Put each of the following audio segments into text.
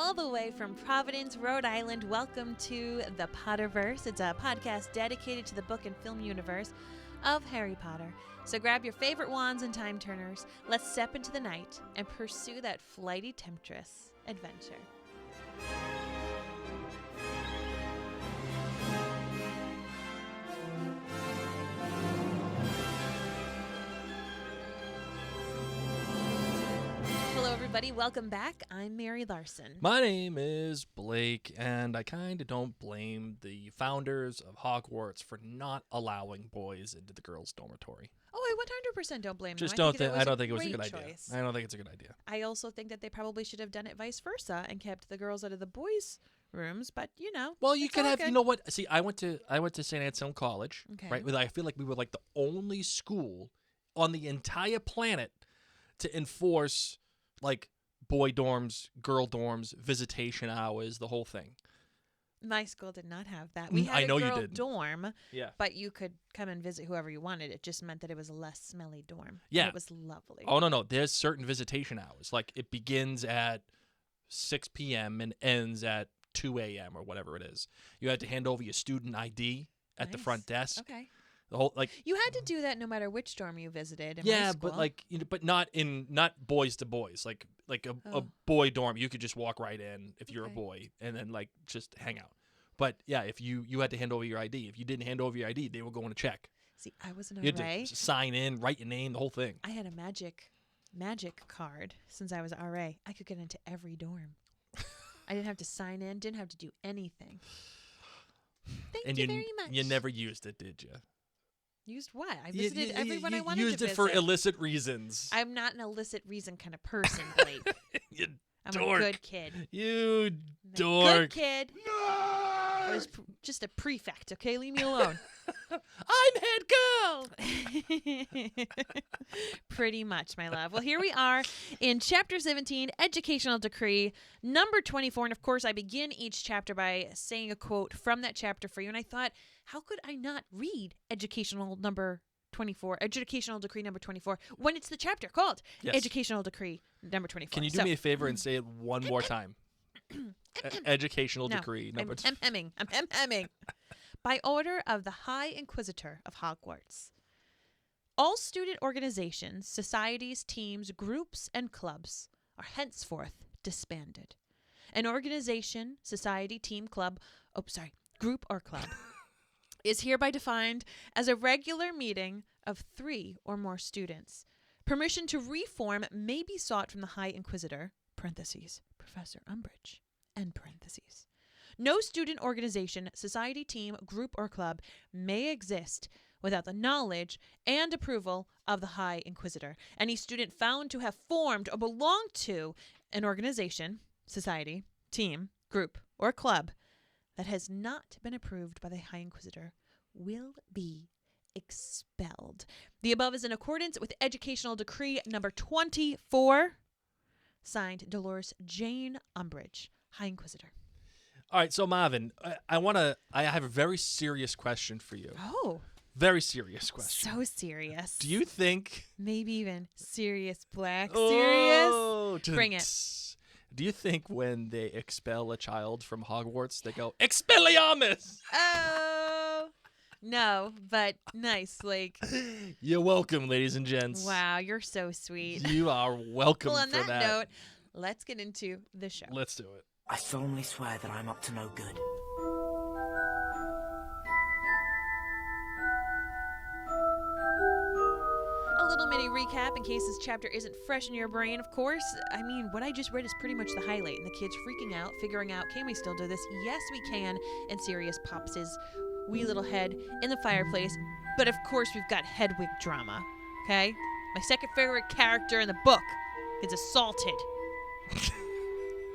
all the way from Providence, Rhode Island. Welcome to the Potterverse. It's a podcast dedicated to the book and film universe of Harry Potter. So grab your favorite wands and time turners. Let's step into the night and pursue that flighty temptress adventure. Hello, everybody. Welcome back. I'm Mary Larson. My name is Blake, and I kind of don't blame the founders of Hogwarts for not allowing boys into the girls' dormitory. Oh, I 100% don't blame them. I don't think it was a good idea. I don't think it's a good idea. I also think that they probably should have done it vice versa and kept the girls out of the boys' rooms, but you know. Well, you could have, you know what? See, I went to St. Anselm College, right? I feel like we were like the only school on the entire planet to enforce like boy dorms, girl dorms, visitation hours, the whole thing. My school did not have that. We had a girl dorm, but you could come and visit whoever you wanted. It just meant that it was a less smelly dorm. Yeah. And it was lovely. Oh, no. There's certain visitation hours. Like it begins at 6 p.m. and ends at 2 a.m. or whatever it is. You had to hand over your student ID at the front desk. Okay. The whole you had to do that no matter which dorm you visited. In my school. but not boys to boys. Like a boy dorm, you could just walk right in if you're a boy and then like just hang out. But yeah, if you had to hand over your ID. If you didn't hand over your ID, they were going to check. See, I was an RA. You had to sign in, write your name, the whole thing. I had a magic card since I was an RA. I could get into every dorm. I didn't have to sign in. Didn't have to do anything. Thank you very much. You never used it, did you? Used what? I visited everyone I wanted to visit. You used it for illicit reasons. I'm not an illicit reason kind of person, Blake. I'm dork. a good kid. You dork. Good kid. No! I was just a prefect, okay? Leave me alone. I'm head girl. Pretty much, my love. Well, here we are in Chapter 17, Educational Decree, number 24. And, of course, I begin each chapter by saying a quote from that chapter for you. And I thought, how could I not read Educational Decree number 24, when it's the chapter called Educational Decree number 24. Can you do me a favor and say it one more time? Educational Decree number 24. I'm hemming. By order of the High Inquisitor of Hogwarts, all student organizations, societies, teams, groups, and clubs are henceforth disbanded. An organization, society, team, group or club is hereby defined as a regular meeting of 3 or more students. Permission to reform may be sought from the High Inquisitor, parentheses, Professor Umbridge, end parentheses. No student organization, society, team, group, or club may exist without the knowledge and approval of the High Inquisitor. Any student found to have formed or belonged to an organization, society, team, group, or club that has not been approved by the High Inquisitor will be expelled. The above is in accordance with Educational Decree number 24, signed Dolores Jane Umbridge, High Inquisitor. All right, so Marvin, I have a very serious question for you. Oh. Very serious question. So serious. Do you think... Maybe even serious, Black. Oh, serious? Bring it. Do you think when they expel a child from Hogwarts, they go, Expelliarmus! Oh, no, but nice. Like, you're welcome, ladies and gents. Wow, you're so sweet. You are welcome well, on for that note, let's get into the show. Let's do it. I solemnly swear that I'm up to no good. A little mini recap in case this chapter isn't fresh in your brain, of course. I mean, what I just read is pretty much the highlight. And the kid's freaking out, figuring out, can we still do this? Yes, we can. And Sirius pops his wee little head in the fireplace. But of course, we've got Hedwig drama, okay? My second favorite character in the book is assaulted.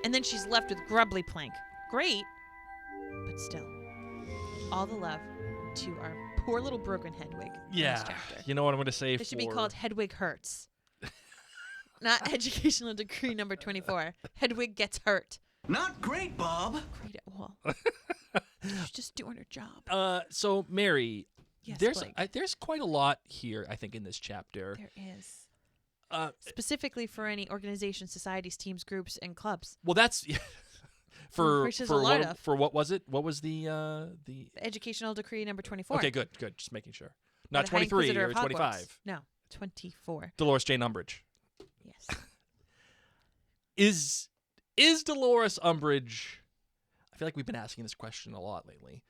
And then she's left with Grubbly Plank. Great, but still. All the love to our poor little broken Hedwig in this chapter. You know what I'm going to say? It should be called Hedwig Hurts. Not Educational Decree number 24. Hedwig gets hurt. Not great, Bob. Great at all. She's just doing her job. So, Mary, yes, there's quite a lot here, I think, in this chapter. There is. Specifically for any organizations, societies, teams, groups, and clubs. Well, that's Which is a lot of. For what was it? What was the Educational Decree number 24. Okay, good. Just making sure. Not The High 23 Inquisitor or of Hogwarts. 25. No, 24. Dolores Jane Umbridge. Yes. Is Dolores Umbridge? I feel like we've been asking this question a lot lately.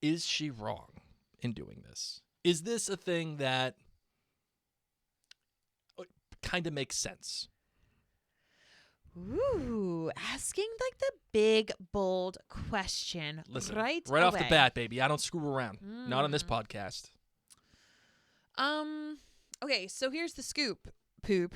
Is she wrong in doing this? Is this a thing that kind of makes sense? Ooh, asking like the big, bold question. Listen, right off the away. bat, baby. I don't screw around. Not on this podcast. Okay, so here's the scoop, Poop.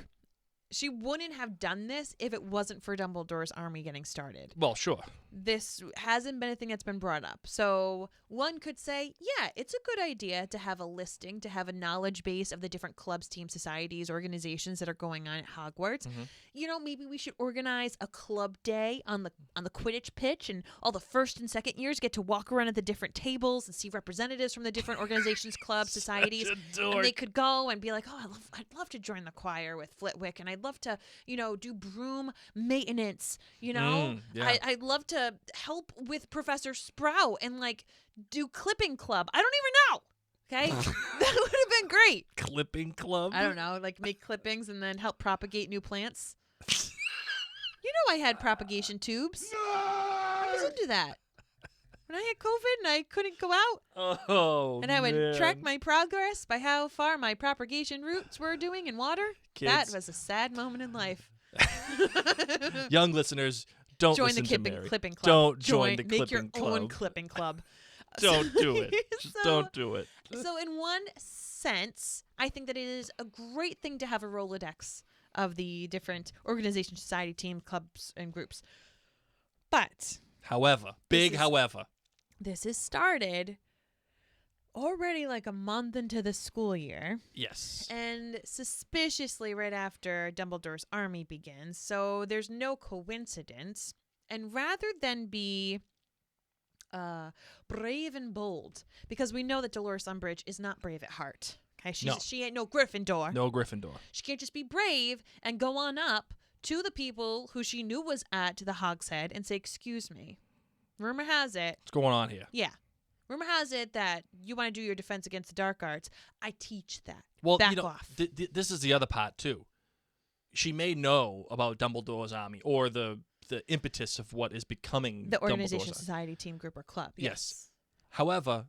She wouldn't have done this if it wasn't for Dumbledore's army getting started. Well, sure. This hasn't been a thing that's been brought up. So one could say, yeah, it's a good idea to have a listing, to have a knowledge base of the different clubs, teams, societies, organizations that are going on at Hogwarts. Mm-hmm. You know, maybe we should organize a club day on the Quidditch pitch, and all the first and second years get to walk around at the different tables and see representatives from the different organizations, clubs, societies. And they could go and be like, oh, I'd love to join the choir with Flitwick, and I'd love to, do broom maintenance, Yeah. I'd love to help with Professor Sprout and do clipping club. I don't even know. Okay. That would have been great. Clipping club? I don't know. Make clippings and then help propagate new plants. I had propagation tubes. I was into that. When I had COVID and I couldn't go out. Oh, and I would track my progress by how far my propagation roots were doing in water. Kids. That was a sad moment in life. Young listeners, don't join listen the to Mary. clipping club. Don't join the Make clipping your club. own clipping club. Don't do it. Just don't do it. So in one sense, I think that it is a great thing to have a Rolodex of the different organization, society, team, clubs, and groups. But however, this is started already a month into the school year. Yes. And suspiciously right after Dumbledore's army begins. So there's no coincidence. And rather than be brave and bold, because we know that Dolores Umbridge is not brave at heart. Okay, she ain't no Gryffindor. No Gryffindor. She can't just be brave and go on up to the people who she knew was at the Hogshead and say, "Excuse me, rumor has it." What's going on here? Yeah. Rumor has it that you want to do your defense against the dark arts. I teach that. Well, back off. This is the other part too. She may know about Dumbledore's army or the impetus of what is becoming the organization, Dumbledore's society, team, group, or club. Yes. However,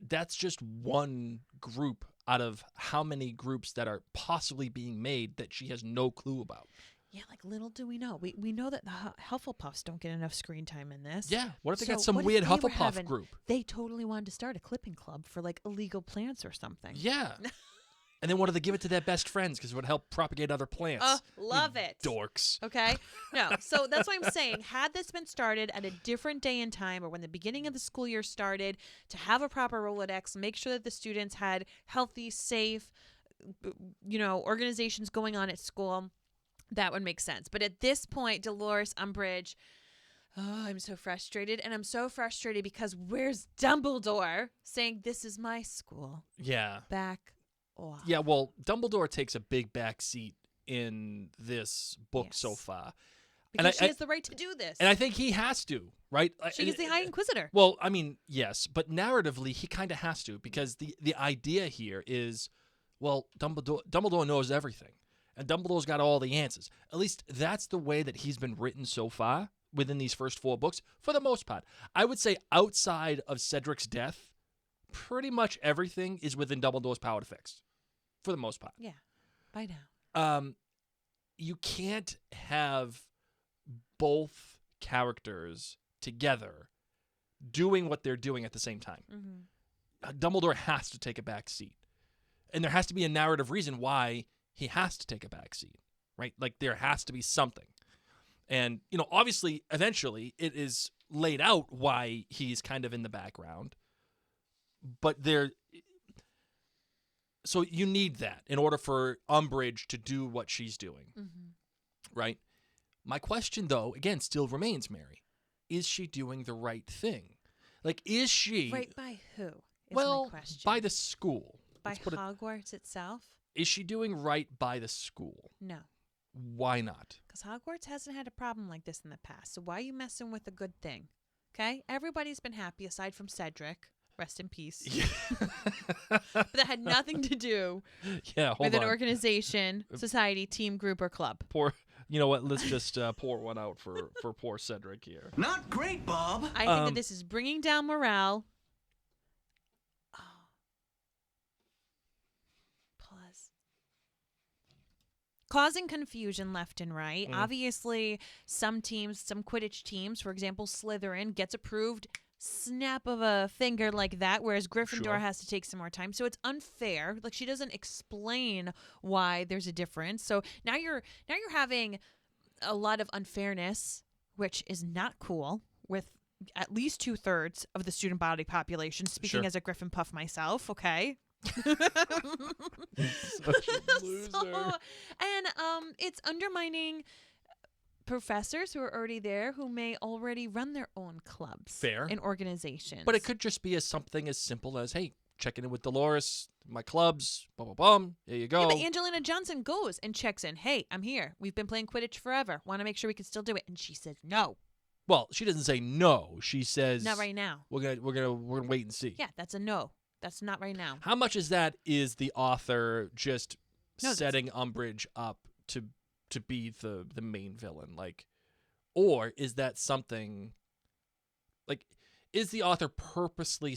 that's just one group out of how many groups that are possibly being made that she has no clue about. Yeah, little do we know. We know that the Hufflepuffs don't get enough screen time in this. Yeah. What if they got So some what if weird they were Hufflepuff group? They totally wanted to start a clipping club for illegal plants or something. Yeah. And then what do they give it to their best friends because it would help propagate other plants? Love it. Dorks. Okay? No, so that's what I'm saying. Had this been started at a different day and time or when the beginning of the school year started, to have a proper Rolodex, make sure that the students had healthy, safe, organizations going on at school, that would make sense. But at this point, Dolores Umbridge, I'm so frustrated. And I'm so frustrated because where's Dumbledore saying, this is my school? Yeah. Back off. Yeah, well, Dumbledore takes a big back seat in this book Yes. so far. Because she has the right to do this. And I think he has to, right? She is the High Inquisitor. Well, I mean, yes, but narratively, he kind of has to because the idea here is, well, Dumbledore knows everything. And Dumbledore's got all the answers. At least that's the way that he's been written so far within these first 4 books, for the most part. I would say outside of Cedric's death, pretty much everything is within Dumbledore's power to fix, for the most part. Yeah, by now. You can't have both characters together doing what they're doing at the same time. Mm-hmm. Dumbledore has to take a back seat. And there has to be a narrative reason why he has to take a back seat, right? There has to be something. And, obviously, eventually, it is laid out why he's kind of in the background. But so you need that in order for Umbridge to do what she's doing, right? My question, though, again, still remains, Mary. Is she doing the right thing? Is she... Right by who is my question. By the school. By Hogwarts itself? Is she doing right by the school? No. Why not? Because Hogwarts hasn't had a problem like this in the past. So why are you messing with a good thing? Okay? Everybody's been happy aside from Cedric. Rest in peace. Yeah. But that had nothing to do with an organization, society, team, group, or club. You know what? Let's just pour one out for poor Cedric here. Not great, Bob. I think that this is bringing down morale. Pause. Causing confusion left and right. Obviously, some teams, some Quidditch teams, for example, Slytherin, gets approved snap of a finger like that, whereas Gryffindor has to take some more time. So it's unfair. Like, she doesn't explain why there's a difference. So now you're having a lot of unfairness, which is not cool, with at least 2/3 of the student body population. Speaking as a Griffin puff myself, okay? Such a loser. And it's undermining professors who are already there, who may already run their own clubs and organizations. But it could just be something as simple as, hey, checking in with Dolores, my clubs, bum, bum, bum, there you go. Yeah, but Angelina Johnson goes and checks in. Hey, I'm here. We've been playing Quidditch forever. Want to make sure we can still do it. And she says no. Well, she doesn't say no. She says not right now. We're gonna wait and see. Yeah, that's a no. That's not right now. How much is the author just setting Umbridge up to be the main villain? Like, or is that something like, is the author purposely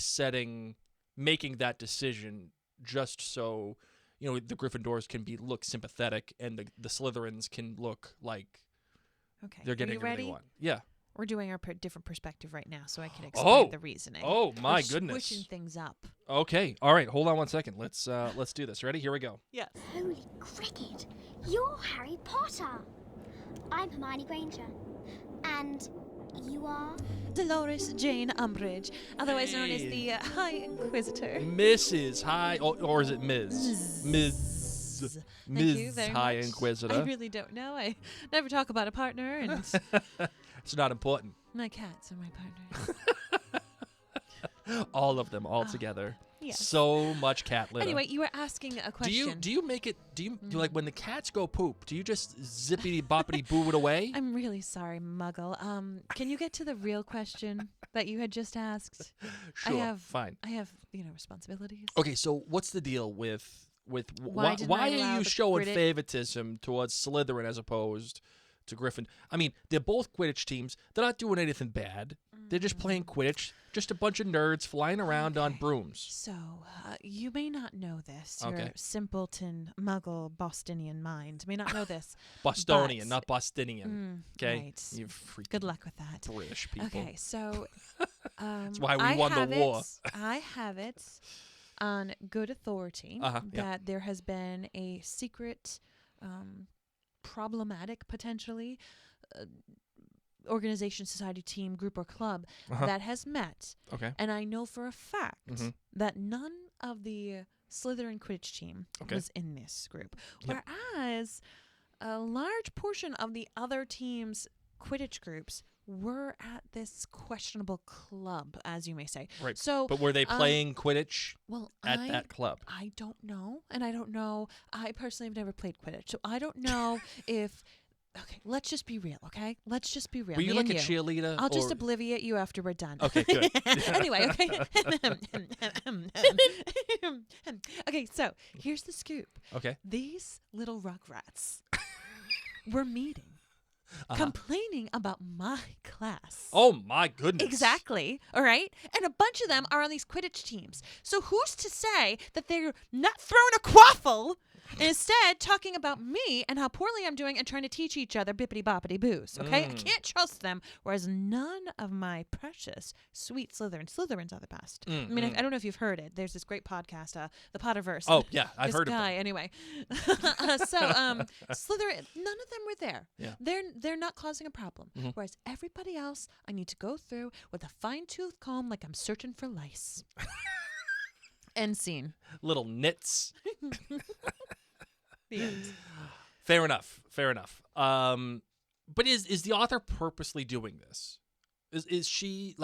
making that decision just so, you know, the Gryffindors can look sympathetic and the Slytherins can look like they're getting everything they want? Yeah. We're doing our different perspective right now, so I can explain the reasoning. Oh my goodness! Switching things up. Okay, all right. Hold on one second. Let's do this. Ready? Here we go. Yes. Holy cricket! You're Harry Potter. I'm Hermione Granger, and you are Dolores Jane Umbridge, otherwise known as the High Inquisitor. Mrs. High, or is it Ms. Ms. High Inquisitor. I really don't know. I never talk about a partner, and it's not important. My cats are my partners. All of them, all together. Yes. So much cat litter. Anyway, you were asking a question. Do you make it? Do you like when the cats go poop? Do you just zippity boppity boo it away? I'm really sorry, Muggle. Can you get to the real question that you had just asked? Sure. Fine. I have responsibilities. Okay, so what's the deal with why are you showing favoritism towards Slytherin as opposed to Griffin? I mean, they're both Quidditch teams. They're not doing anything bad. They're just playing Quidditch. Just a bunch of nerds flying around on brooms. So, you may not know this. Your simpleton, Muggle, Bostonian mind may not know this. Bostonian, not Bostonian. Okay? Right. You freaking good luck with that. British people. Okay, so that's why we won the war. I have it on good authority that there has been a secret, problematic, potentially, organization, society, team, group, or club that has met. Okay. And I know for a fact that none of the Slytherin Quidditch team was in this group. Yep. Whereas a large portion of the other teams' Quidditch groups were at this questionable club, as you may say. Right. So, but were they playing Quidditch at that club? I don't know. And I don't know. I personally have never played Quidditch. So I don't know if... Okay, let's just be real, okay? Let's just be real. Were you like a cheerleader? I'll just obliviate you after we're done. Okay, good. Anyway, okay. Okay, so here's the scoop. Okay. These little rugrats were meeting, complaining about my class. Oh, my goodness. Exactly, all right? And a bunch of them are on these Quidditch teams. So who's to say that they're not throwing a quaffle and instead talking about me and how poorly I'm doing and trying to teach each other bippity-boppity boos, okay? I can't trust them, whereas none of my precious, sweet Slytherins are the best. I mean, I don't know if you've heard it. There's this great podcast, the Potterverse. Oh, yeah, I've heard of it. Anyway. Slytherin, none of them were there. Yeah. They're not causing a problem, whereas everybody else I need to go through with a fine-tooth comb like I'm searching for lice. End scene. Little nits. The end. Fair enough. But is the author purposely doing this? Is she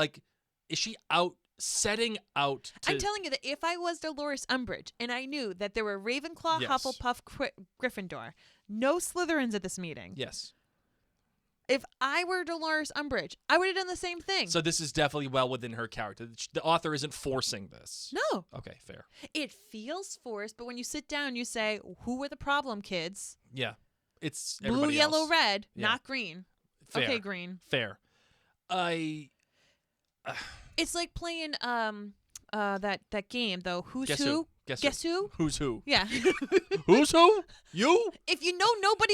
out setting out to... I'm telling you that if I was Dolores Umbridge and I knew that there were Ravenclaw, Yes. Hufflepuff, Gryffindor, no Slytherins at this meeting. Yes. If I were Dolores Umbridge, I would have done the same thing. So this is definitely well within her character. The author isn't forcing this. No. Okay, fair. It feels forced, but when you sit down, you say, who were the problem kids? Yeah. It's Blue, everybody yellow, else. red, Yeah. not green. Fair. Okay, green. Fair. It's like playing that game though. Who's Guess who? who? Guess who? Who's who? Yeah. Who's who? You? If you know nobody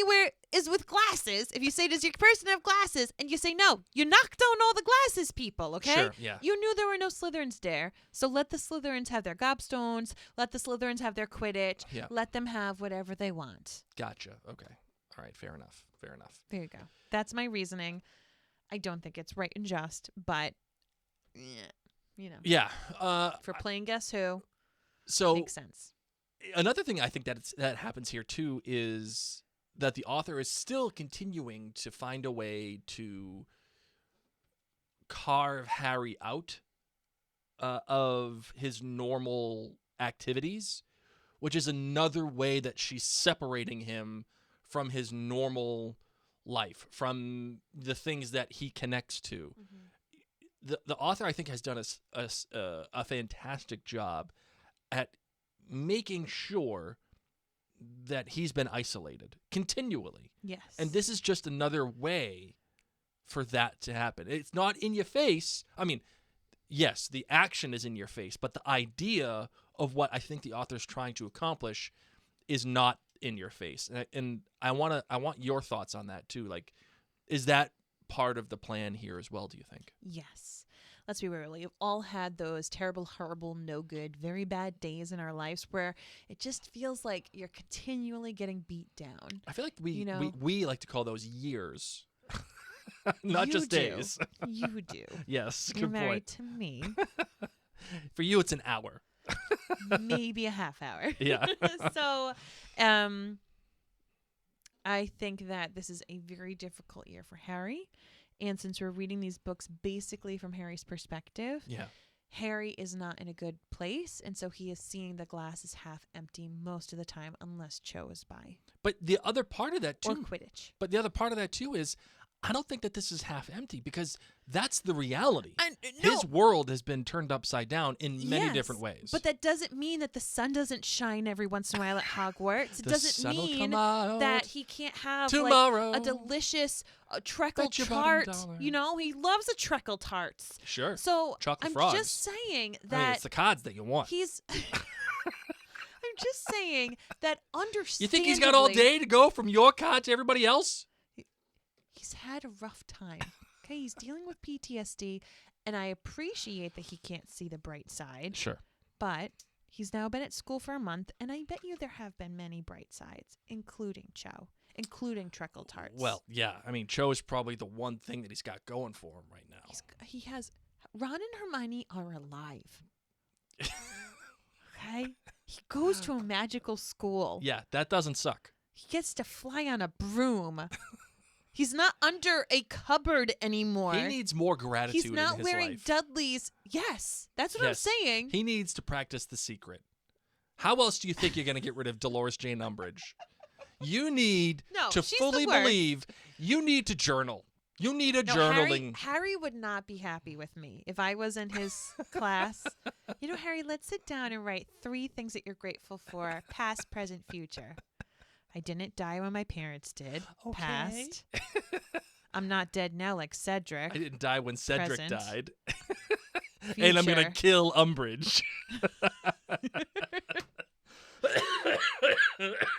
is with glasses, if you say, does your person have glasses? And you say no, you knock down all the glasses people, okay? Sure, yeah. You knew there were no Slytherins there, so let the Slytherins have their gobstones, let the Slytherins have their Quidditch, Yeah. let them have whatever they want. Gotcha. Okay. All right, fair enough. Fair enough. There you go. That's my reasoning. I don't think it's right and just, but, Yeah. for playing Guess Who, So makes sense. another thing I think that happens here too is that the author is still continuing to find a way to carve Harry out of his normal activities, which is another way that she's separating him from his normal life, from the things that he connects to. Mm-hmm. The author, I think, has done a fantastic job at making sure that he's been isolated continually. Yes. And this is just another way for that to happen. It's not in your face. I mean, yes, the action is in your face, but the idea of what I think the author's trying to accomplish is not in your face. And I want your thoughts on that too. Like, is that part of the plan here as well, do you think? Yes. Let's be real. We've all had those terrible, horrible, no good, very bad days in our lives where it just feels like you're continually getting beat down. I feel like we like to call those years, not You just do. days. You do. Yes, You're good married point. to me. For you, it's an hour. Maybe a half hour. Yeah. So, I think that this is a very difficult year for Harry. And since we're reading these books basically from Harry's perspective, Yeah. Harry is not in a good place. And so he is seeing the glass as half empty most of the time, unless Cho is by. But the other part of that Or too. Quidditch. But the other part of that too is, I don't think that this is half empty because that's the reality. His world has been turned upside down in many Yes, different ways. But that doesn't mean that the sun doesn't shine every once in a while at Hogwarts. It The doesn't sun will mean come out that he can't have tomorrow. like a delicious treacle Bet your tart. bottom dollar. You know, he loves a trecle tarts. Sure. So Chocolate I'm frogs. just saying I mean, that it's the cards that you want. he's. I'm just saying that understandably. You think he's got all day to go from your card to everybody else? He's had a rough time. Okay, he's dealing with PTSD, and I appreciate that he can't see the bright side. Sure. But he's now been at school for a month, and I bet you there have been many bright sides, including Cho, including treacle tarts. Well, yeah. I mean, Cho is probably the one thing that he's got going for him right now. he has Ron and Hermione are alive. Okay, he goes to a magical school. Yeah, that doesn't suck. He gets to fly on a broom. He's not under a cupboard anymore. He needs more gratitude He's not in his wearing life. Dudley's. Yes, that's what I'm Yes. saying. He needs to practice the secret. How else do you think you're going to get rid of Dolores Jane Umbridge? You need No, to she's fully the worst. believe. You need to journal. You need a No, journaling. Harry would not be happy with me if I was in his class. You know, Harry, let's sit down and write 3 things that you're grateful for, past, present, future. I didn't die when my parents did. Okay. Past. I'm not dead now like Cedric. I didn't die when Cedric Present. died. And I'm going to Future. kill Umbridge.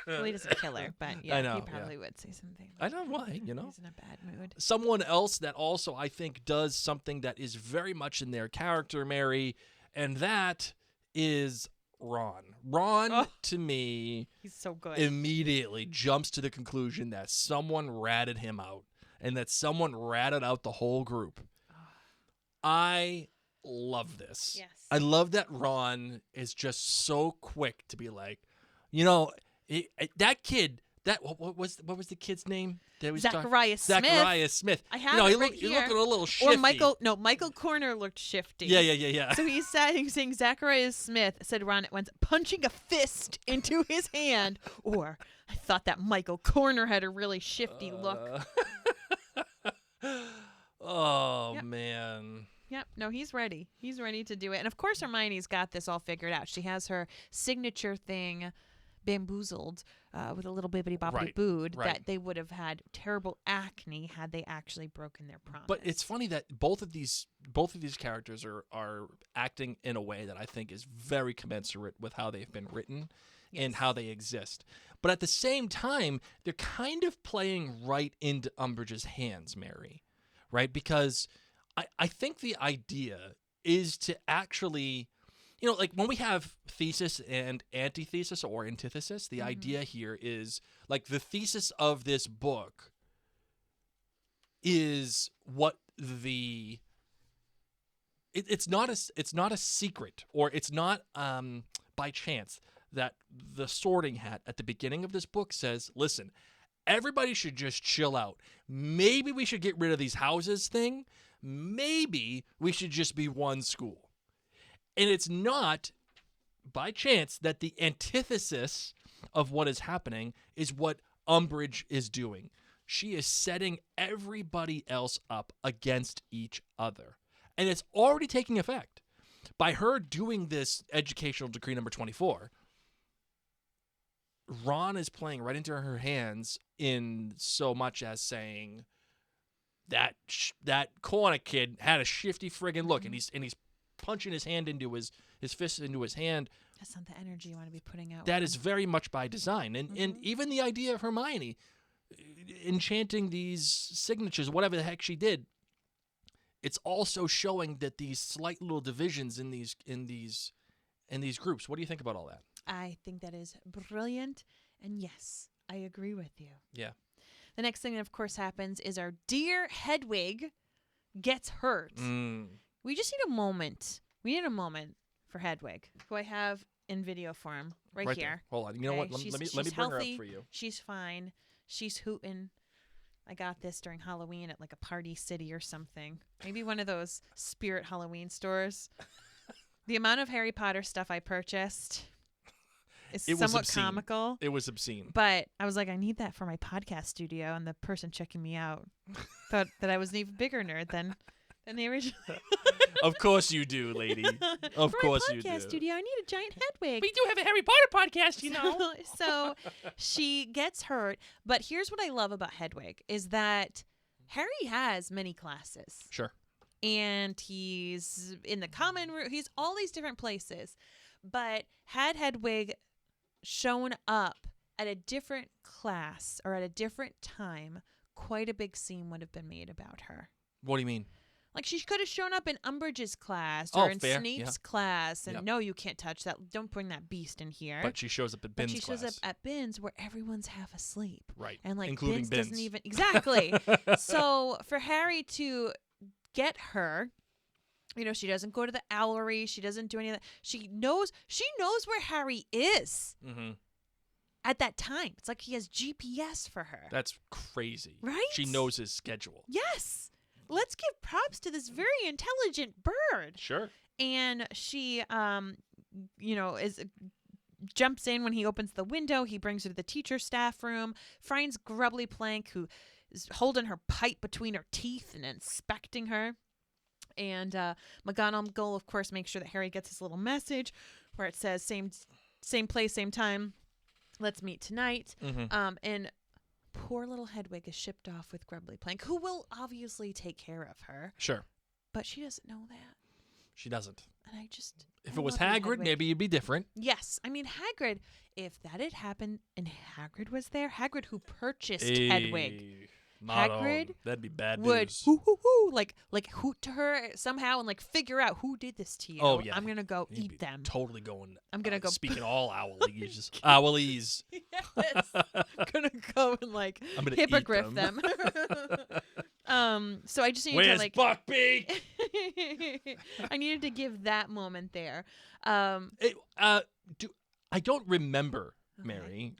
Well, he doesn't kill her, but yeah, I know, he yeah. probably would say something. I don't know why, you know. He's in a bad mood. Someone else that also I think does something that is very much in their character, Mary, and that is Ron. Ron, to me, He's so good. immediately jumps to the conclusion that someone ratted him out and that someone ratted out the whole group. I love this. Yes. I love that Ron is just so quick to be like, you know, that kid what was the kid's name? Zacharias Smith. Zacharias Smith. I have he it right He here. looked a little shifty. Or Michael Corner looked shifty. Yeah. So he's saying Zacharias Smith said Ron at once, punching a fist into his hand. Or I thought that Michael Corner had a really shifty look. Oh, man. Yep. No, he's ready. He's ready to do it. And of course, Hermione's got this all figured out. She has her signature thing bamboozled with a little bibbity bobbity bood that they would have had terrible acne had they actually broken their promise. But it's funny that both of these characters are acting in a way that I think is very commensurate with how they've been written and how they exist. But at the same time, they're kind of playing right into Umbridge's hands, Mary, right? Because I think the idea is to actually, like when we have thesis and antithesis or antithesis, the idea here is like the thesis of this book is what it's not a secret, or it's not by chance that the Sorting Hat at the beginning of this book says, listen, everybody should just chill out. Maybe we should get rid of these houses thing. Maybe we should just be one school. And it's not by chance that the antithesis of what is happening is what Umbridge is doing. She is setting everybody else up against each other. And it's already taking effect. By her doing this educational decree number 24, Ron is playing right into her hands in so much as saying that corner kid had a shifty friggin' look, and he's punching his hand into his fist into his hand. That's not the energy you want to be putting out. That is very much by design. And even the idea of Hermione enchanting these signatures, whatever the heck she did, it's also showing that these slight little divisions in these groups. What do you think about all that? I think that is brilliant, and yes, I agree with you. Yeah. The next thing that, of course, happens is our dear Hedwig gets hurt. We just need a moment. We need a moment for Hedwig, who I have in video form right here. There. Hold on. You know what? Let me bring her up for you. She's fine. She's hooting. I got this during Halloween at like a Party City or something. Maybe one of those Spirit Halloween stores. The amount of Harry Potter stuff I purchased is somewhat comical. It was obscene. But I was like, I need that for my podcast studio, and the person checking me out thought that I was an even bigger nerd than the original. Of course you do, lady. Of course you do. For my podcast studio, I need a giant Hedwig. We do have a Harry Potter podcast, you know. So she gets hurt. But here's what I love about Hedwig is that Harry has many classes. Sure. And he's in the common room. He's all these different places. But had Hedwig shown up at a different class or at a different time, quite a big scene would have been made about her. What do you mean? Like, she could have shown up in Umbridge's class or in fair. Snape's class, and no, you can't touch that. Don't bring that beast in here. But she shows up at Bin's class. She shows up at Bin's where everyone's half asleep. Right. And, like, including Bin's doesn't even... Exactly. So, for Harry to get her... she doesn't go to the owlery. She doesn't do any of that. She knows where Harry is at that time. It's like he has GPS for her. That's crazy. Right? She knows his schedule. Yes. Let's give props to this very intelligent bird. Sure. And she, jumps in when he opens the window. He brings her to the teacher staff room. Finds Grubbly Plank, who is holding her pipe between her teeth and inspecting her. And McGonagall, of course, makes sure that Harry gets his little message where it says same place, same time. Let's meet tonight. And poor little Hedwig is shipped off with Grubbly Plank, who will obviously take care of her. Sure. But she doesn't know that. She doesn't. And if it was Hagrid, maybe you'd be different. Yes. I mean, Hagrid, if that had happened and Hagrid was there, Hagrid who purchased Hedwig. Hagrid that'd be bad would news. like hoot to her somehow and like figure out who did this to you. Oh yeah, I'm gonna go He'd eat them. Totally going. I'm gonna go speaking all owlies. Owlies. Yes, I'm gonna go and like hippogriff them. So I just needed Where's to like Buckbeak? I needed to give that moment there. I don't remember, Mary.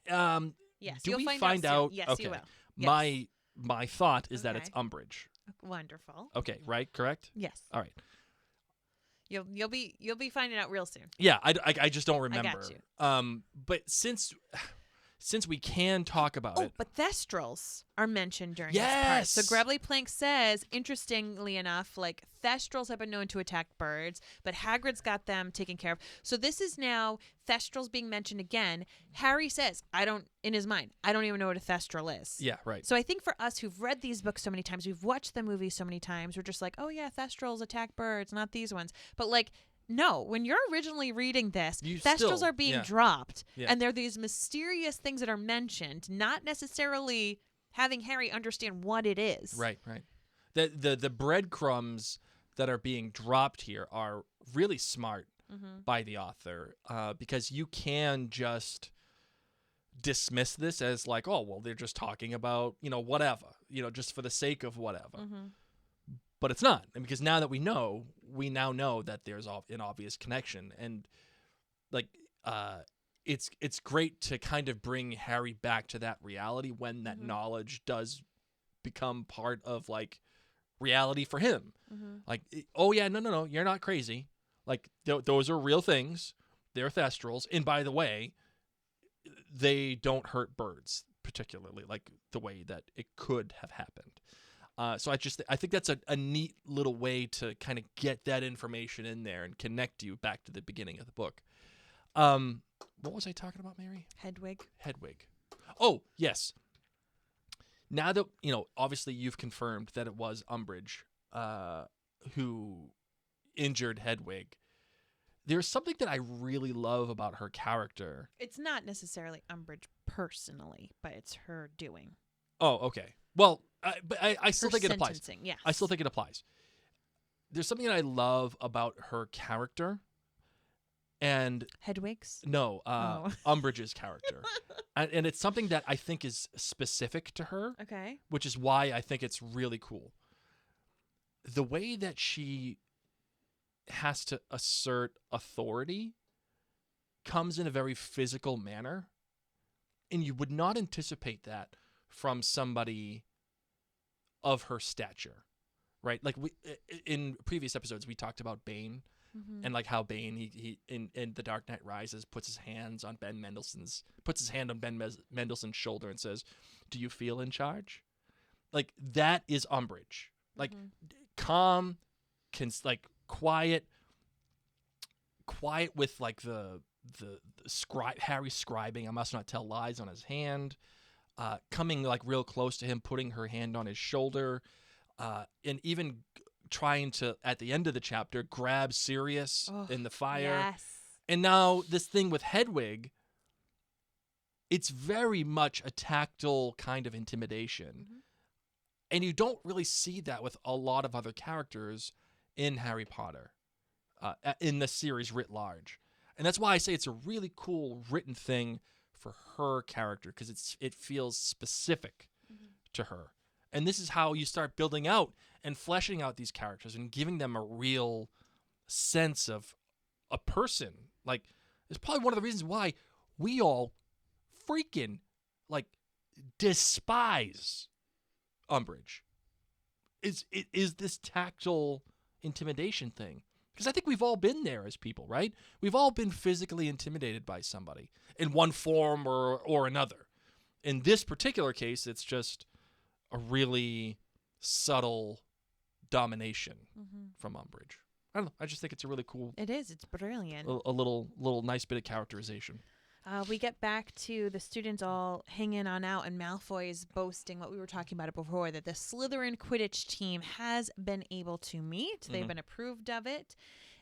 Yes, do you'll we find out soon. Yes, Okay. you will. Yes. My thought is that Okay. it's Umbridge. Wonderful. Okay, right? Correct? Yes. All right. You'll be finding out real soon. Yeah, I just don't remember. got you. But since we can talk about it. But thestrals are mentioned during this part. So Gravelly Plank says, interestingly enough, like thestrals have been known to attack birds, but Hagrid's got them taken care of. So this is now thestrals being mentioned again. Harry says, in his mind, I don't even know what a thestral is. Yeah, right. So I think for us who've read these books so many times, we've watched the movie so many times, we're just like, oh yeah, thestrals attack birds, not these ones. But like, no, when you're originally reading this, thestrals are being dropped, and they're these mysterious things that are mentioned, not necessarily having Harry understand what it is. Right. The breadcrumbs that are being dropped here are really smart by the author, because you can just dismiss this as like, oh, well, they're just talking about, whatever, just for the sake of whatever. But it's not, and because now that we now know that there's an obvious connection, and like it's great to kind of bring Harry back to that reality when that knowledge does become part of like reality for him. Like, oh yeah, no, you're not crazy. Like those are real things. They're thestrals, and by the way, they don't hurt birds particularly, like the way that it could have happened. So I think that's a neat little way to kind of get that information in there and connect you back to the beginning of the book. What was I talking about, Mary? Hedwig. Oh, yes. Now that, obviously you've confirmed that it was Umbridge who injured Hedwig, there's something that I really love about her character. It's not necessarily Umbridge personally, but it's her doing. Oh, okay. Well, but I still think it applies. Yes. I still think it applies. There's something that I love about her character, and Hedwig's? No, Umbridge's character, and it's something that I think is specific to her. Okay. Which is why I think it's really cool. The way that she has to assert authority comes in a very physical manner, and you would not anticipate that from somebody of her stature, right? Like in previous episodes, we talked about Bane, and like how Bane he in The Dark Knight Rises puts his hand on Ben Mendelsohn's shoulder and says, "Do you feel in charge?" Like that is Umbridge, like calm, quiet with like the Harry scribing, "I must not tell lies" on his hand. Coming like real close to him, putting her hand on his shoulder, and even trying to, at the end of the chapter, grab Sirius in the fire. Yes. And now this thing with Hedwig, it's very much a tactile kind of intimidation. And you don't really see that with a lot of other characters in Harry Potter, in the series writ large. And that's why I say it's a really cool written thing for her character, because it feels specific to her. And this is how you start building out and fleshing out these characters and giving them a real sense of a person. Like, it's probably one of the reasons why we all freaking like despise Umbridge. Is this tactile intimidation thing. Because I think we've all been there as people, right? We've all been physically intimidated by somebody in one form or another. In this particular case, it's just a really subtle domination from Umbridge. I don't know. I just think it's a really cool... It is. It's brilliant. A little nice bit of characterization. We get back to the students all hanging on out, and Malfoy's boasting what we were talking about it before, that the Slytherin Quidditch team has been able to meet. They've been approved of it.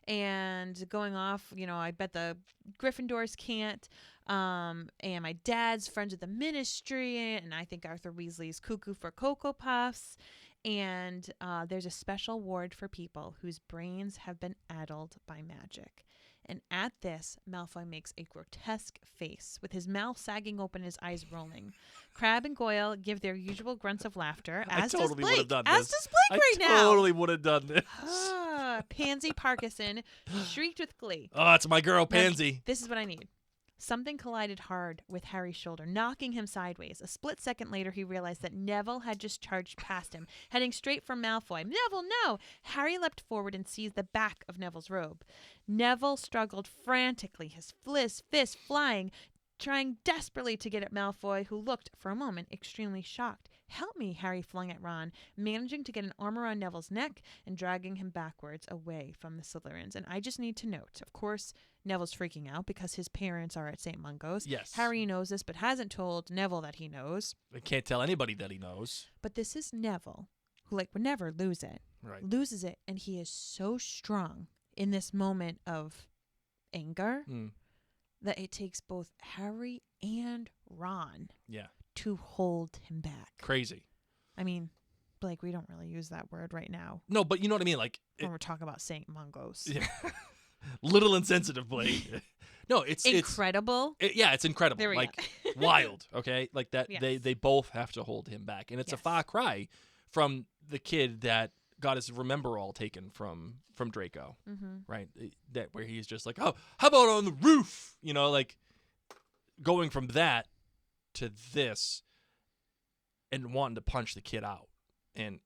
And going off, I bet the Gryffindors can't. And my dad's friends with the Ministry, and I think Arthur Weasley's cuckoo for Cocoa Puffs. And there's a special ward for people whose brains have been addled by magic. And at this, Malfoy makes a grotesque face, with his mouth sagging open, his eyes rolling. Crabbe and Goyle give their usual grunts of laughter, as does Blake. As does Blake right now. I totally would have done this. Pansy Parkinson shrieked with glee. Oh, it's my girl, Pansy. Now, this is what I need. Something collided hard with Harry's shoulder, knocking him sideways. A split second later, he realized that Neville had just charged past him, heading straight for Malfoy. Neville, no! Harry leapt forward and seized the back of Neville's robe. Neville struggled frantically, his fist flying, trying desperately to get at Malfoy, who looked, for a moment, extremely shocked. Help me, Harry flung at Ron, managing to get an arm around Neville's neck and dragging him backwards away from the Slytherins. And I just need to note, of course, Neville's freaking out because his parents are at St. Mungo's. Yes. Harry knows this, but hasn't told Neville that he knows. I can't tell anybody that he knows. But this is Neville, who, would never lose it. Right. Loses it, and he is so strong in this moment of anger that it takes both Harry and Ron to hold him back. Crazy. I mean, Blake, we don't really use that word right now. No, but you know what I mean? Like when we're talking about St. Mungo's. Yeah. Little insensitive, Blake. No, it's incredible. It's incredible. There we go. Wild. Okay, like that. Yes. They both have to hold him back, and it's a far cry from the kid that got his remember all taken from Draco, right? That where he's just like, oh, how about on the roof? You know, like going from that to this, and wanting to punch the kid out, and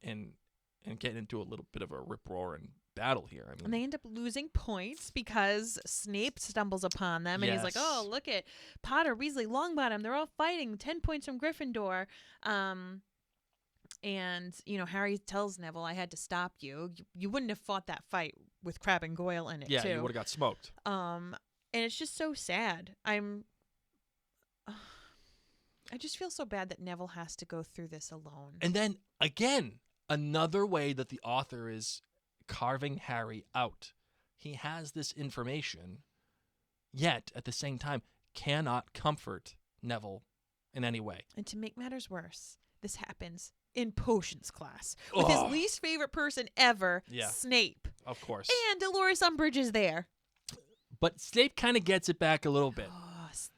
getting into a little bit of a rip roaring battle here. I mean, and they end up losing points because Snape stumbles upon them, and he's like, "Oh, look at Potter, Weasley, Longbottom. They're all fighting. 10 points from Gryffindor." And Harry tells Neville, "I had to stop you. You wouldn't have fought that fight with Crabbe and Goyle in it, too. Yeah, you would have got smoked." And it's just so sad. I just feel so bad that Neville has to go through this alone. And then again, another way that the author is carving Harry out. He has this information, yet at the same time cannot comfort Neville in any way. And to make matters worse, this happens in potions class with his least favorite person ever, Snape. Of course. And Dolores Umbridge is there. But Snape kind of gets it back a little bit.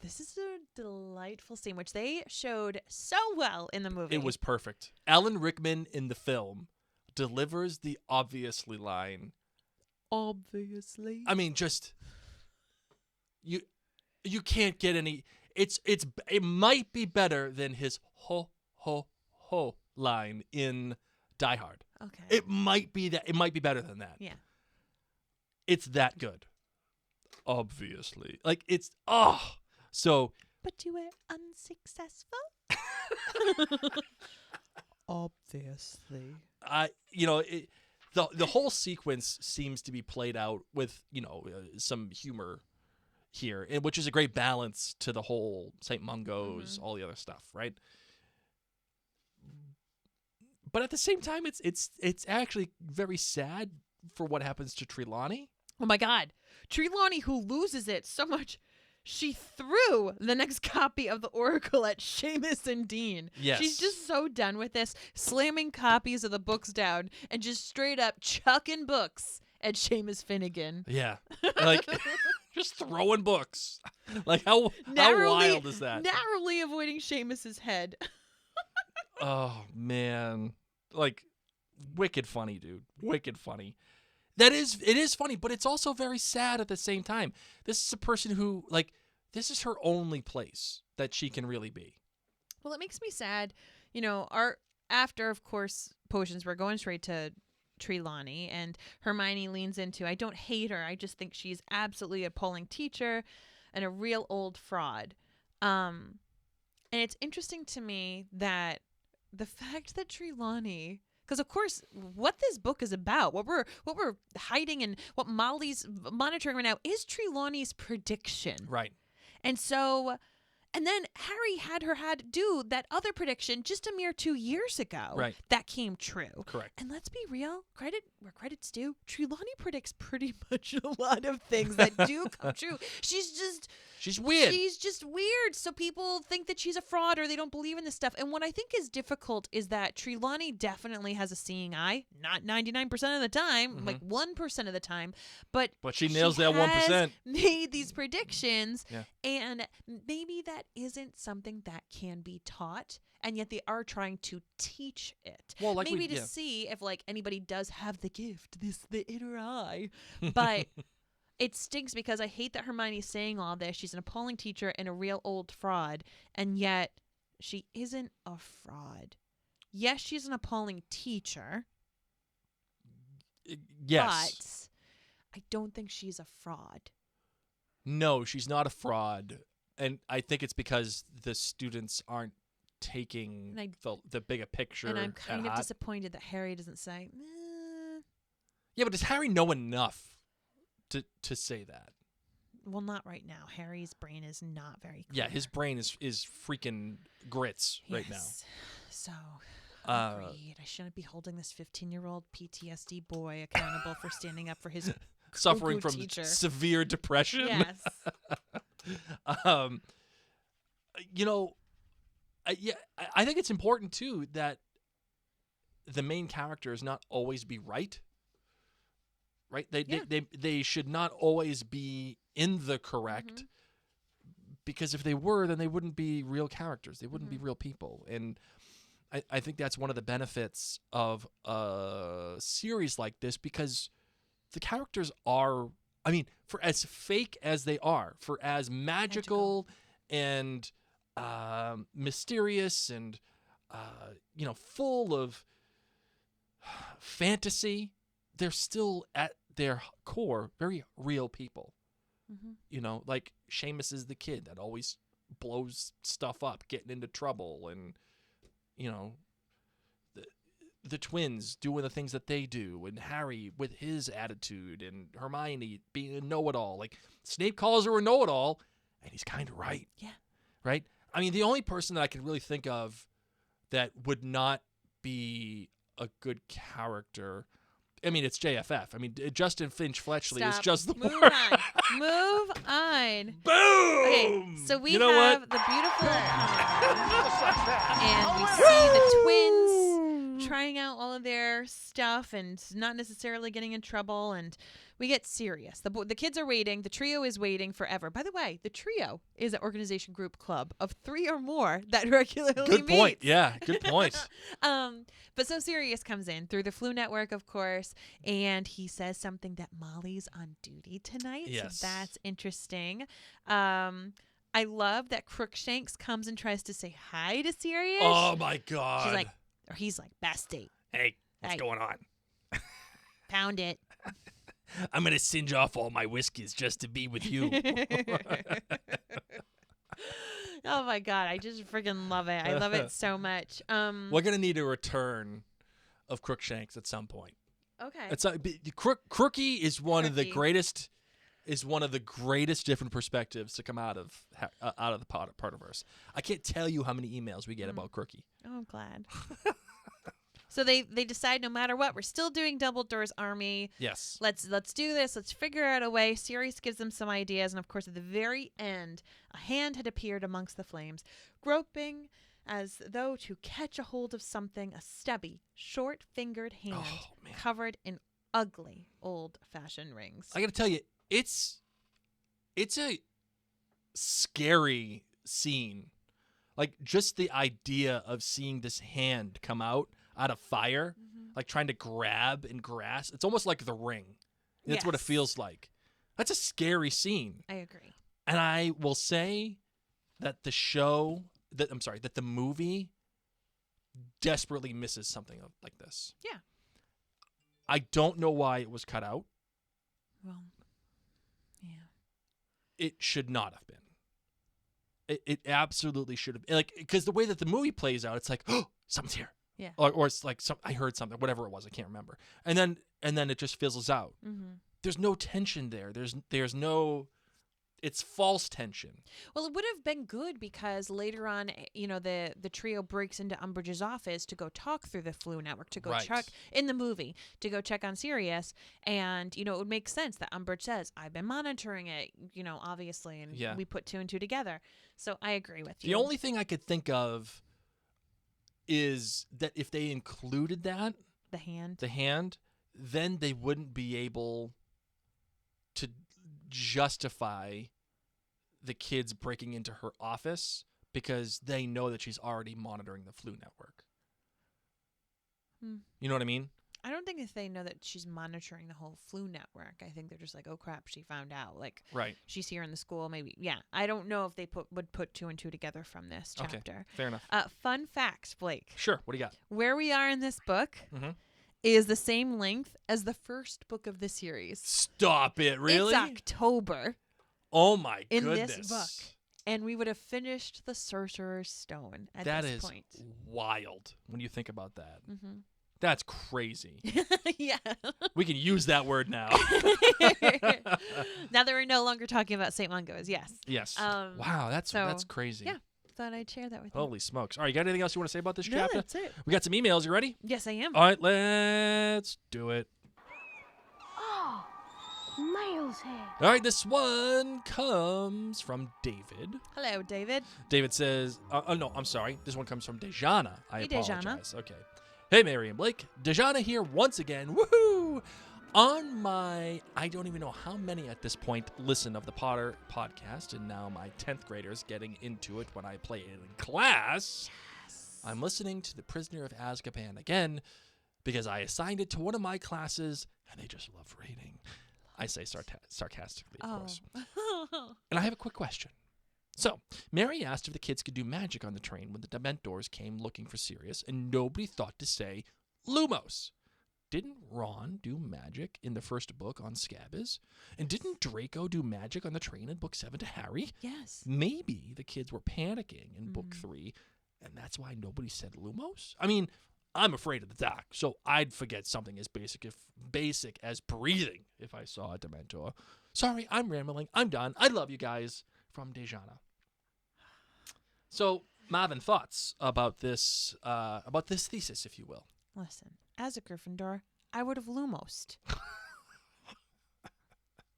This is a delightful scene, which they showed so well in the movie. It was perfect. Alan Rickman in the film delivers the obviously line. Obviously. I mean, just you can't get any. It might be better than his ho ho ho line in Die Hard. Okay. It might be that. It might be better than that. Yeah. It's that good. Obviously, like it's so. But you were unsuccessful. Obviously. The whole sequence seems to be played out with some humor here, which is a great balance to the whole St. Mungo's, all the other stuff, right? But at the same time, it's actually very sad for what happens to Trelawney. Oh my God, Trelawney, who loses it so much. She threw the next copy of the Oracle at Seamus and Dean. Yes. She's just so done with this, slamming copies of the books down and just straight up chucking books at Seamus Finnegan. Yeah. Like, just throwing books. Like, how wild is that? Narrowly avoiding Seamus's head. Oh, man. Like, wicked funny, dude. Wicked funny. It is funny, but it's also very sad at the same time. This is a person who, like, this is her only place that she can really be. Well, it makes me sad. After, of course, potions, we're going straight to Trelawney, and Hermione leans into, I don't hate her. I just think she's absolutely a appalling teacher and a real old fraud. And it's interesting to me that the fact that Trelawney... Because, of course, what this book is about, what we're hiding and what Molly's monitoring right now is Trelawney's prediction. Right. And so, and then Harry had do that other prediction just a mere 2 years ago. Right. That came true. Correct. And let's be real, credit where credit's due. Trelawney predicts pretty much a lot of things that do come true. She's weird. She's just weird. So people think that she's a fraud or they don't believe in this stuff. And what I think is difficult is that Trelawney definitely has a seeing eye. Not 99% of the time, like 1% of the time. But she nails that 1%. Made these predictions. Yeah. And maybe that isn't something that can be taught. And yet they are trying to teach it. Well, like maybe to see if anybody does have the gift, the inner eye. But it stinks because I hate that Hermione's saying all this. She's an appalling teacher and a real old fraud, and yet she isn't a fraud. Yes, she's an appalling teacher. Yes. But I don't think she's a fraud. No, she's not a fraud. And I think it's because the students aren't taking the bigger picture. And I'm kind of disappointed that Harry doesn't say, Yeah, but does Harry know enough to say that? Well, not right now. Harry's brain is not very clear. Yeah, his brain is freaking grits right now. So, agreed. I shouldn't be holding this 15-year-old PTSD boy accountable for standing up for his suffering from teacher. Severe depression. Yes. I think it's important too that the main characters not always be right. Right? They should not always be in the correct, because if they were, then they wouldn't be real characters. They wouldn't be real people. And I think that's one of the benefits of a series like this, because the characters are, I mean, for as fake as they are, for as magical and mysterious and full of fantasy, they're still at their core very real people. Like Seamus is the kid that always blows stuff up, getting into trouble, and the twins doing the things that they do, and Harry with his attitude, and Hermione being a know-it-all. Like, Snape calls her a know-it-all, and he's kind of right. Yeah. Right? I mean, the only person that I can really think of that would not be a good character, I mean, it's JFF. I mean, Justin Finch Fletchley is just the Move worst. on. Move on. Boom! Okay, so we know have what? the beautiful and we see the twins trying out all of their stuff and not necessarily getting in trouble, and we get Sirius. The kids are waiting. The trio is waiting forever. By the way, the trio is an organization group club of 3 or more that regularly Good point. meets. Yeah, good point. But so Sirius comes in through the Flu Network, of course, and he says something that Molly's on duty tonight. Yes. So that's interesting. I love that Crookshanks comes and tries to say hi to Sirius. Oh, my God. He's like, bestie. Hey, what's going on? Pound it. I'm going to singe off all my whiskeys just to be with you. Oh, my God. I just freaking love it. I love it so much. We're going to need a return of Crookshanks at some point. Okay. Crookie is one of the greatest different perspectives to come out of the Potterverse. I can't tell you how many emails we get about Crookie. Oh, I'm glad. So they decide no matter what, we're still doing Dumbledore's army. Yes. Let's do this. Let's figure out a way. Sirius gives them some ideas, and of course, at the very end, a hand had appeared amongst the flames, groping as though to catch a hold of something. A stubby, short-fingered hand covered in ugly, old-fashioned rings. I got to tell you, it's a scary scene. Like, just the idea of seeing this hand come out of fire, like trying to grab and grasp. It's almost like The Ring. That's what it feels like. That's a scary scene. I agree. And I will say that that the movie desperately misses something like this. Yeah. I don't know why it was cut out. Well, yeah. It should not have been. It absolutely should have been. Like, because the way that the movie plays out, it's like, oh, something's here. Yeah. Or it's like I heard something, whatever it was, I can't remember. And then it just fizzles out. There's no tension there. There's no. It's false tension. Well, it would have been good because later on, the trio breaks into Umbridge's office to go talk through the Flu Network, to go check in the movie, to go check on Sirius. And, it would make sense that Umbridge says, I've been monitoring it, obviously. And we put 2 and 2 together. So I agree with you. The only thing I could think of is that if they included that, the hand, then they wouldn't be able to justify the kids breaking into her office because they know that she's already monitoring the Flu Network. You know what I mean? I don't think if they know that she's monitoring the whole flu network. I think they're just like, oh crap, she found out. Like, right. She's here in the school. Maybe. Yeah. I don't know if they would put 2 and 2 together from this chapter. Okay, fair enough. Fun facts, Blake. Sure. What do you got? Where we are in this book is the same length as the first book of the series. Stop it! Really? It's October. Oh my in goodness! This book, and we would have finished the Sorcerer's Stone at this point. That is wild when you think about that. Mm-hmm. That's crazy. Yeah. We can use that word now. Now that we're no longer talking about St. Mungo's, yes. Yes. Wow, that's crazy. Yeah. Thought I'd share that with you. Holy smokes. All right, you got anything else you want to say about this No, chapter? that's it. We got some emails. You ready? Yes, I am. All right, let's do it. Oh, Mail's here. All right, this one comes from David. Hello, David. David says, no, I'm sorry. This one comes from Dejana. I Hey, apologize. Dejana. Okay. Hey, Mary and Blake. Dejana here once again. Woohoo! On my, I don't even know how many at this point listen of the Potter podcast, and now my 10th graders getting into it when I play it in class. Yes. I'm listening to The Prisoner of Azkaban again because I assigned it to one of my classes, and they just love reading. I say sarcastically, of course. And I have a quick question. So, Mary asked if the kids could do magic on the train when the Dementors came looking for Sirius, and nobody thought to say Lumos. Didn't Ron do magic in the first book on Scabies? And didn't Draco do magic on the train in book 7 to Harry? Yes. Maybe the kids were panicking in book 3, and that's why nobody said Lumos? I mean, I'm afraid of the dark, so I'd forget something as basic as breathing if I saw a Dementor. Sorry, I'm rambling. I'm done. I love you guys. From Dejana. So, Marvin, thoughts about this thesis, if you will? Listen, as a Gryffindor, I would have Lumosed.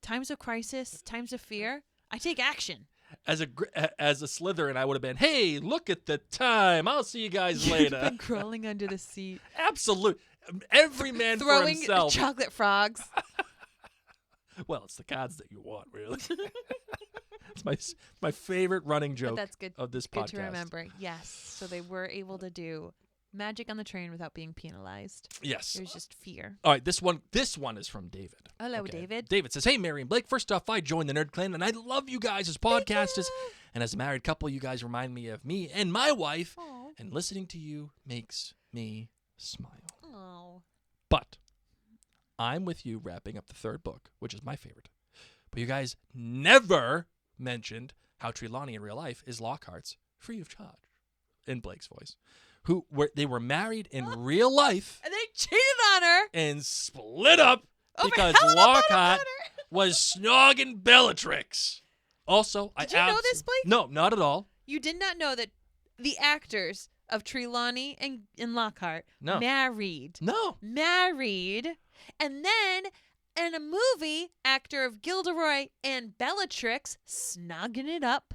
Times of crisis, times of fear, I take action. As a Slytherin, I would have been, hey, look at the time. I'll see you guys later. You've been crawling under the seat. Absolute. Every man for himself. Throwing chocolate frogs. Well, it's the cards that you want, really. It's my favorite running joke that's good, of this podcast. Good to remember. Yes. So they were able to do magic on the train without being penalized. Yes. It was just fear. All right, this one is from David. Hello, David. David says, hey, Mary and Blake. First off, I joined the Nerd Clan, and I love you guys as podcasters. And as a married couple, you guys remind me of me and my wife. Aww. And listening to you makes me smile. Oh. But I'm with you wrapping up the third book, which is my favorite. But you guys never mentioned how Trelawney in real life is Lockhart's free of charge, in Blake's voice, they were married in real life, and they cheated on her and split up because Helena Lockhart was snogging Bellatrix. Also, did you know this, Blake? No, not at all. You did not know that the actors of Trelawney and Lockhart married. No. Married, and then in a movie, actor of Gilderoy and Bellatrix snogging it up.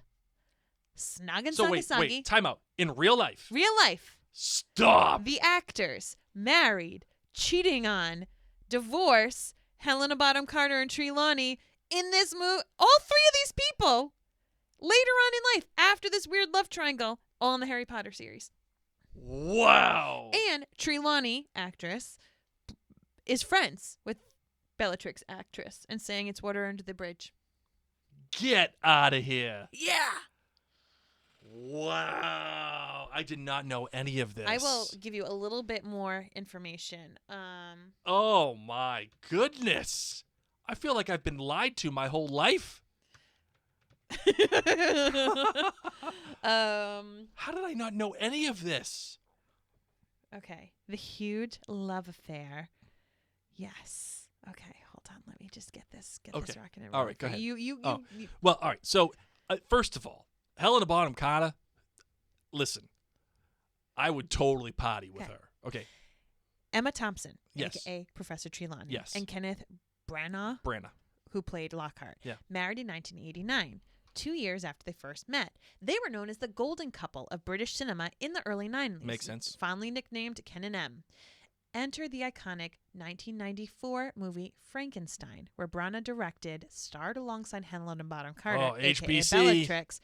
Snogging, so wait, time out. In real life? Real life. Stop. The actors married, cheating on, divorce, Helena Bonham Carter and Trelawney in this movie. All three of these people later on in life, after this weird love triangle, all in the Harry Potter series. Wow. And Trelawney, actress, is friends with Bellatrix, actress, and saying it's water under the bridge. Get out of here. Yeah. Wow. I did not know any of this. I will give you a little bit more information. Oh, my goodness. I feel like I've been lied to my whole life. How did I not know any of this? Okay. The huge love affair. Yes. Okay, hold on. Let me just get this rocking and rolling. All right, go ahead. You. Well, all right. So, first of all, Helena Bonham Carter, listen, I would totally party with her. Okay. Emma Thompson, yes. a.k.a. Professor Trelawney. Yes. And Kenneth Branagh, who played Lockhart, married in 1989, 2 years after they first met. They were known as the golden couple of British cinema in the early 90s. Makes sense. Fondly nicknamed Ken and Em. Enter the iconic 1994 movie Frankenstein, where Branagh directed, starred alongside Helena Bonham Carter, HBC. Bellatrix,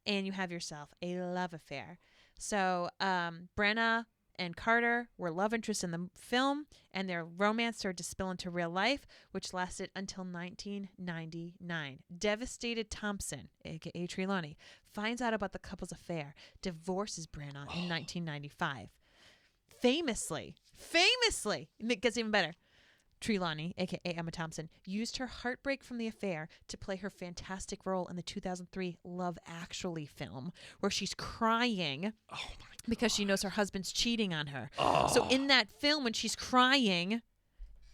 and you have yourself a love affair. So Branagh and Carter were love interests in the film, and their romance started to spill into real life, which lasted until 1999. Devastated Thompson, a.k.a. Trelawney, finds out about the couple's affair, divorces Branagh in 1995. Famously, it gets even better. Trelawney, a.k.a. Emma Thompson, used her heartbreak from the affair to play her fantastic role in the 2003 Love Actually film, where she's crying because she knows her husband's cheating on her. So in that film, when she's crying,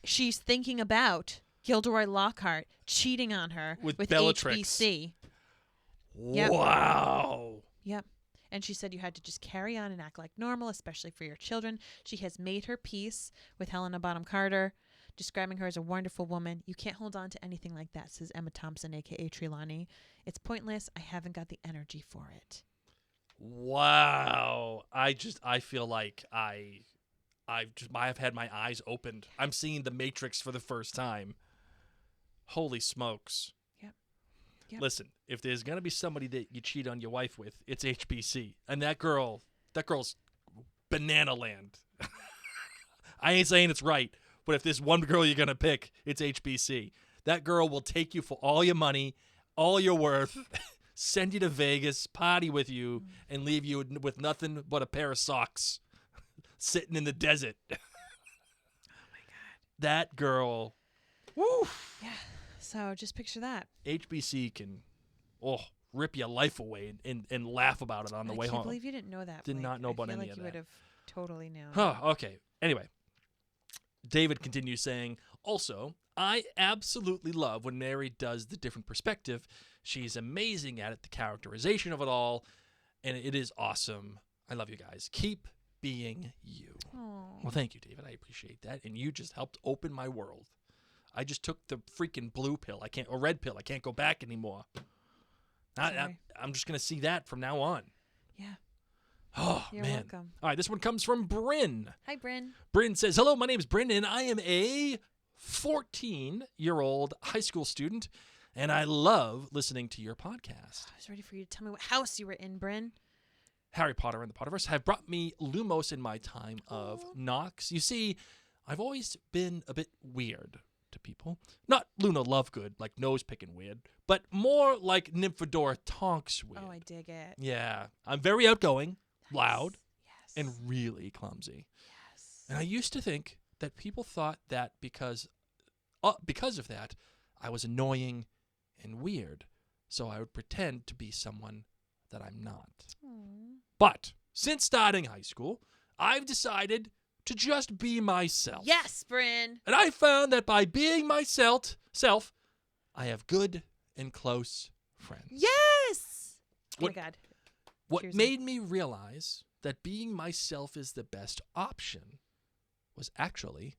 she's thinking about Gilderoy Lockhart cheating on her with Bellatrix. HBC. Yep. Wow. Yep. And she said you had to just carry on and act like normal, especially for your children. She has made her peace with Helena Bonham Carter, describing her as a wonderful woman. You can't hold on to anything like that, says Emma Thompson, a.k.a. Trelawney. It's pointless. I haven't got the energy for it. Wow. I feel like I've had my eyes opened. I'm seeing The Matrix for the first time. Holy smokes. Yep. Listen, if there's going to be somebody that you cheat on your wife with, it's HBC. And that girl's banana land. I ain't saying it's right, but if there's one girl you're going to pick, it's HBC. That girl will take you for all your money, all your worth, send you to Vegas, party with you, and leave you with nothing but a pair of socks sitting in the desert. Oh, my God. That girl. Woo. Yeah. So just picture that. HBC can rip your life away and laugh about it on the way home. I can't believe you didn't know that. Did not know about any of that. I feel like you would have totally known. Okay. Anyway, David continues saying, also, I absolutely love when Mary does the different perspective. She's amazing at it, the characterization of it all, and it is awesome. I love you guys. Keep being you. Aww. Well, thank you, David. I appreciate that, and you just helped open my world. I just took the freaking blue pill. Or red pill. I can't go back anymore. I'm just going to see that from now on. Yeah. Oh, You're man. welcome. All right, this one comes from Bryn. Hi, Bryn. Bryn says, hello, my name is Bryn, and I am a 14-year-old high school student, and I love listening to your podcast. I was ready for you to tell me what house you were in, Bryn. Harry Potter and the Potterverse have brought me Lumos in my time of Nox. You see, I've always been a bit weird to people. Not Luna Lovegood, like nose-picking weird, but more like Nymphadora Tonks weird. Oh, I dig it. Yeah. I'm very outgoing, loud, Yes. and really clumsy. Yes. And I used to think that people thought that because of that, I was annoying and weird, so I would pretend to be someone that I'm not. Aww. But since starting high school, I've decided to just be myself. Yes, Bryn. And I found that by being myself, I have good and close friends. Yes. What- Oh, my God. What Cheers. made me realize that being myself is the best option was actually...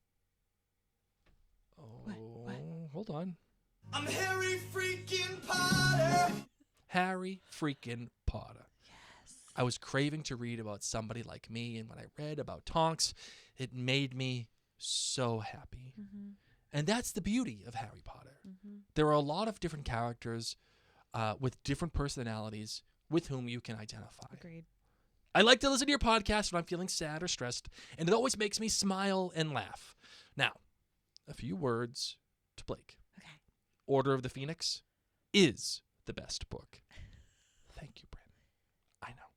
What? Hold on. I'm Harry freaking Potter. Harry freaking Potter. Yes. I was craving to read about somebody like me, and when I read about Tonks, it made me so happy. Mm-hmm. And that's the beauty of Harry Potter. Mm-hmm. There are a lot of different characters with different personalities with whom you can identify. Agreed. I like to listen to your podcast when I'm feeling sad or stressed, and it always makes me smile and laugh. Now, a few words to Blake. Okay. Order of the Phoenix is the best book. Thank you, Bryn. I know.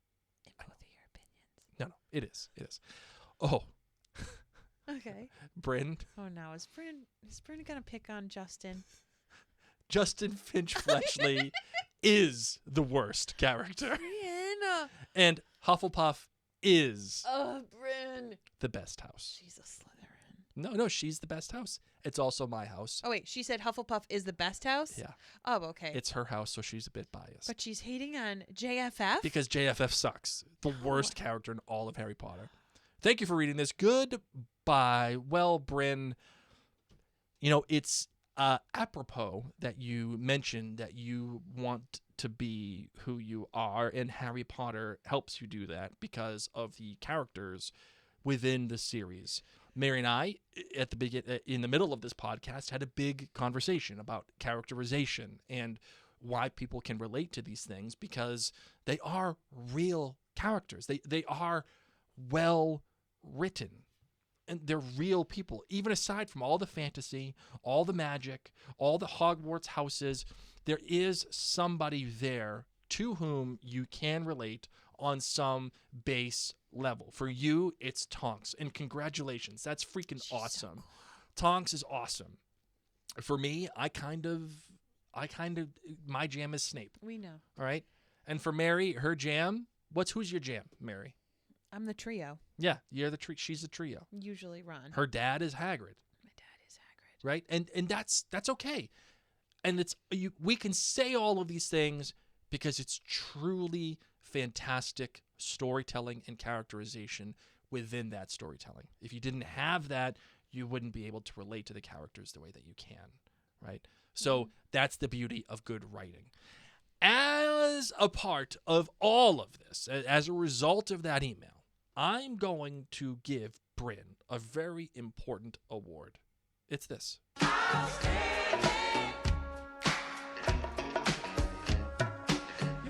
In both of your opinions. No, it is. It is. Oh, Okay. Bryn. Oh, no. Is Bryn going to pick on Justin? Justin Finch Fletchley is the worst character. Bryn. And Hufflepuff is Oh, Bryn. the best house. She's a Slytherin. No, she's the best house. It's also my house. Oh, wait. She said Hufflepuff is the best house? Yeah. Oh, okay. It's her house, so she's a bit biased. But she's hating on JFF? Because JFF sucks. The worst character in all of Harry Potter. Thank you for reading this. Goodbye. Well, Bryn, it's apropos that you mentioned that you want to be who you are, and Harry Potter helps you do that because of the characters within the series. Mary and I, at the in the middle of this podcast, had a big conversation about characterization and why people can relate to these things because they are real characters. They are well written. And they're real people, even aside from all the fantasy, all the magic, all the Hogwarts houses. There is somebody there to whom you can relate on some base level. For you, it's Tonks. And congratulations. That's freaking awesome. So cool. Tonks is awesome. For me, I kind of, my jam is Snape. We know. All right. And for Mary, her jam, who's your jam, Mary? I'm the trio. Yeah, you're the she's the trio. Usually Ron. Her dad is Hagrid. My dad is Hagrid. Right? And that's okay. And we can say all of these things because it's truly fantastic storytelling and characterization within that storytelling. If you didn't have that, you wouldn't be able to relate to the characters the way that you can, right? So that's the beauty of good writing. As a part of all of this, as a result of that email, I'm going to give Bryn a very important award. It's this.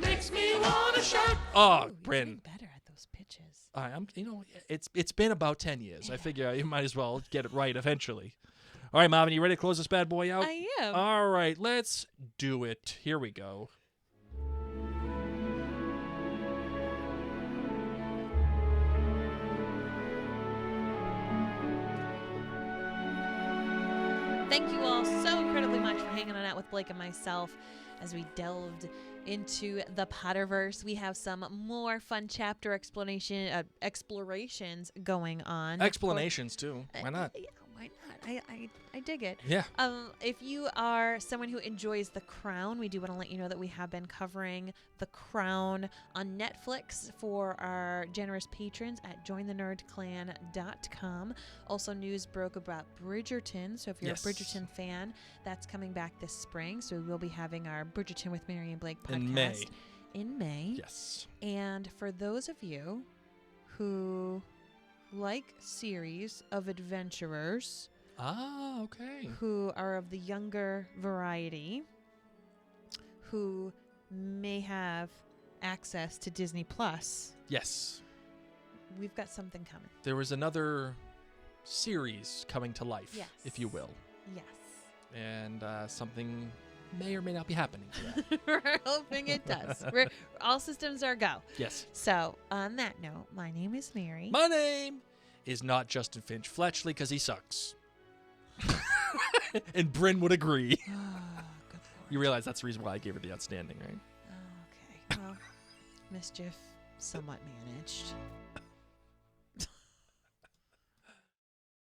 Makes me wanna shout. Oh, Ooh, Bryn. You're getting better at those pitches. I'm, it's been about 10 years. I figure you might as well get it right eventually. All right, Marvin, you ready to close this bad boy out? I am. All right, let's do it. Here we go. Thank you all so incredibly much for hanging on out with Blake and myself as we delved into the Potterverse. We have some more fun chapter explorations going on. Explanations, too. Why not? Yeah, why not? I dig it. Yeah. If you are someone who enjoys The Crown, we do want to let you know that we have been covering The Crown on Netflix for our generous patrons at jointhenerdclan.com. Also, news broke about Bridgerton. So if you're a Bridgerton fan, that's coming back this spring. So we will be having our Bridgerton with Mary and Blake podcast in May. Yes. And for those of you who like series of adventurers, okay, who are of the younger variety, who may have access to Disney Plus, yes, we've got something coming. there was another series coming to life, Yes. if you will, Yes. and something may or may not be happening to that. We're hoping it does. All systems are go. Yes. So, on that note, my name is Mary. My name is not Justin Finch Fletchley because he sucks. And Bryn would agree. Oh, good Lord. You realize that's the reason why I gave her the outstanding, right? Okay. Well, mischief somewhat managed.